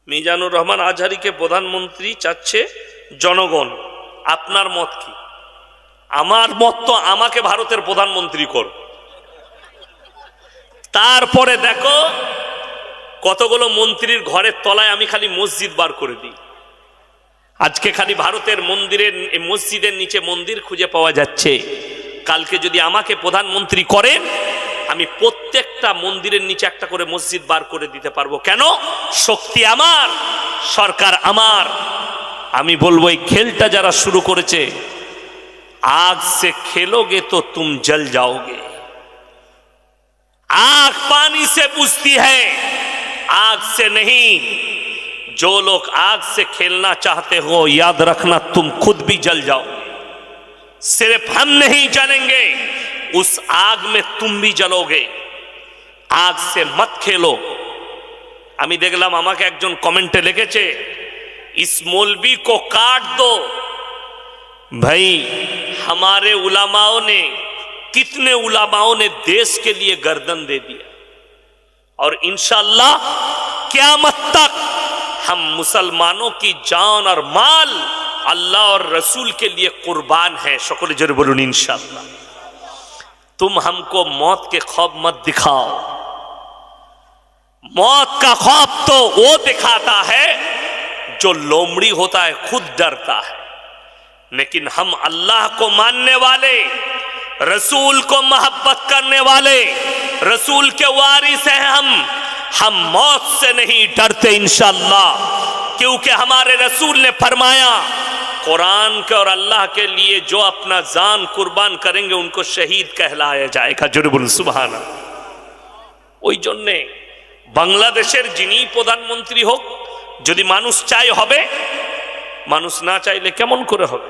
মিজানুর রহমান আজহারিকে প্রধানমন্ত্রী চাচ্ছে জনগণ। আপনার মত কি? আমার মত তো আমাকে ভারতের প্রধানমন্ত্রী কর। তারপরে দেখো কতগুলো মন্ত্রীর ঘরের তলায় আমি খালি মসজিদ বার করে দিই। আজকে খালি ভারতের মন্দিরের মসজিদের নিচে মন্দির খুঁজে পাওয়া যাচ্ছে। কালকে যদি আমাকে প্রধানমন্ত্রী করেন, আমি প্রত্যেকটা মন্দিরের নিচে একটা করে মসজিদ বার করে দিতে পারবো। কেন? শক্তি আমার, সরকার আমার। আমি বলবো এই খেলটা যারা শুরু করেছে, आग से खेलोगे तो तुम जल जाओगे। आग पानी से बुझती है, आग से नहीं। जो लोग आग से खेलना चाहते हो, याद रखना तुम खुद भी जल जाओगे। सिर्फ हम नहीं जलेंगे, उस आग में तुम भी जलोगे। आग से मत खेलो। আমি দেখলাম আমাকে একজন কমেন্টে লিখেছে, इस मौलवी को काट दो। भाई हमारे उलमाओं ने, कितने उलमाओं ने देश के लिए गर्दन दे दिया, और इंशाअल्लाह क़यामत तक हम मुसलमानों की जान और माल अल्लाह और रसूल के लिए कुर्बान है। शकले जोरे बोलून इंशाअल्लाह। तुम हमको मौत के ख्वाब मत दिखाओ। मौत का ख्वाब तो वो दिखाता है जो लोमड़ी होता है, खुद डरता है। लेकिन हम अल्लाह को मानने वाले, रसूल को मोहब्बत करने वाले, रसूल के वारिस हैं हम मौत से नहीं डरते इंशाअल्लाह। क्योंकि हमारे रसूल ने फरमाया, कुरान के और अल्लाह के लिए जो अपना जान कुर्बान करेंगे उनको शहीद कहलाया जाएगा। जोरे बोलुन सुबहान अल्लाह। ওই জন্যে বাংলাদেশের যিনি প্রধানমন্ত্রী হোক, যদি মানুষ চায় হবে, মানুষ না চাইলে কেমন করে হবে?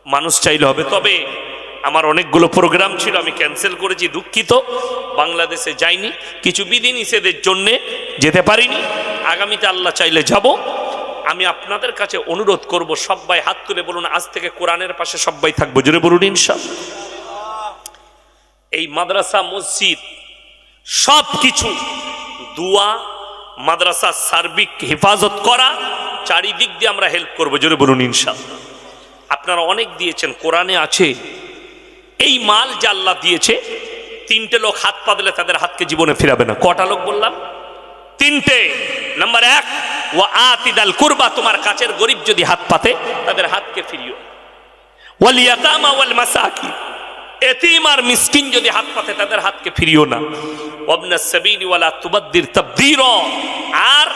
মানুষ চাইলে হবে। তবে আমার অনেকগুলো প্রোগ্রাম ছিল, আমি ক্যান্সেল করেছি, দুঃখিত। বাংলাদেশে যাইনি, কিছু বিধিনিষেধের জন্যে যেতে পারিনি। আগামীতে আল্লাহ চাইলে যাব। আমি আপনাদের কাছে অনুরোধ করব, সবাই হাত তুলে বলুন, আজ থেকে কোরআনের পাশে সবাই থাকবো। জোরে বলুন ইনশাআল্লাহ। এই মাদ্রাসা, মসজিদ সব কিছু দুয়া, মাদ্রাসা সার্বিক হেফাজত করা, চারিদিক দিয়ে আমরা হেল্প করবো। জোরে বলুন ইনশাআল্লাহ। আপনারা অনেক দিয়েছেন, কোরআনে আছে এই মাল যা আল্লাহ দিয়েছে, তিনটে লোক হাত পা দিলে তাদের হাতকে জীবনে ফিরাবে না। কটা লোক বললাম? তিনটে। নাম্বার এক, ওয়া আতিদাল কুরবা, তোমার কাছের গরিব যদি হাত পাতে তাদের হাতকে ফিরিও। ওয়াল ইয়াতামা ওয়াল মাসাকিন, এতিম আর মিসকিন যদি হাত পাতে তাদের হাতকে ফিরিও না। ওয়াবনাস সাবিলি ওয়ালা তুবাদ্দির তাবদীরা। আর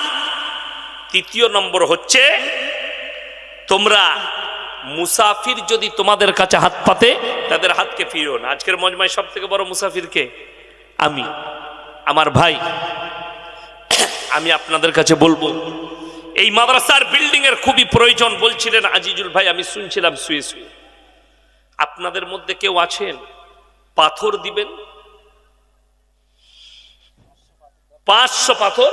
তৃতীয় নম্বর হচ্ছে, তোমরা মুসাফির যদি তোমাদের কাছে হাত পাতে তাদের হাতকে ফিরিও না। আজকের মজমায় সব থেকে বড় মুসাফিরকে আমি, আমার ভাই। আমি আপনাদের কাছে বলবো, এই মাদ্রাসার বিল্ডিং এর খুবই প্রয়োজন বলছিলেন আজিজুল ভাই, আমি শুনছিলাম শুয়ে শুয়ে। আপনাদের মধ্যে কেউ আছেন পাথর দিবেন? 500 পাথর,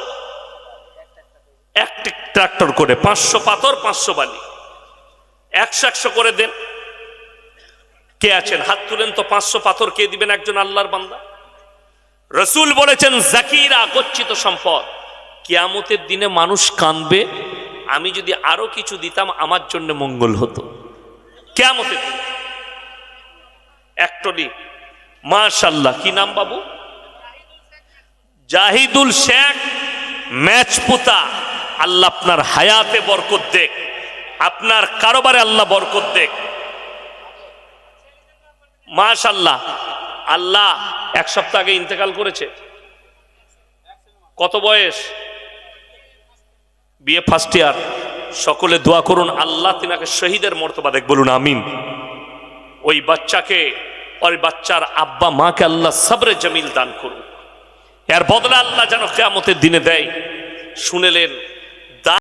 এক ট্রাক্টর করে 500 পাথর, 500 বালি, 100 করে দেন। কে আছেন? হাত তুলেন তো। 500 পাথর কে দিবেন? একজন আল্লাহর বান্দা। রসুল বলেছেন, জাকিরা, গচ্ছিত সম্পদ। কিয়ামতের দিনে মানুষ কাঁদবে, আমি যদি আরো কিছু দিতাম আমার জন্য মঙ্গল হতো। কিয়ামতের দিনে একটলি, মাশাআল্লাহ। কি নাম বাবু? জাহিদুল শেখ, ম্যাচপুতা। আল্লাহ আপনার হায়াতে বরকত দেখ, আপনার কারোবারে আল্লাহ বরকত দেখ। মাশাআল্লাহ। আল্লাহ 1 সপ্তাহ আগে ইন্তেকাল করেছে। কত বয়স? BA first year. সকলে দোয়া করুন আল্লাহ তিনাকে শহীদের মর্তবা দেখ। বলুন আমিন। ওই বাচ্চাকে, ওই বাচ্চার আব্বা মাকে আল্লাহ সবরে জমিল দান করুন। এর বদলে আল্লাহ যেন কিয়ামতের দিনে দেয়। শুনেলেন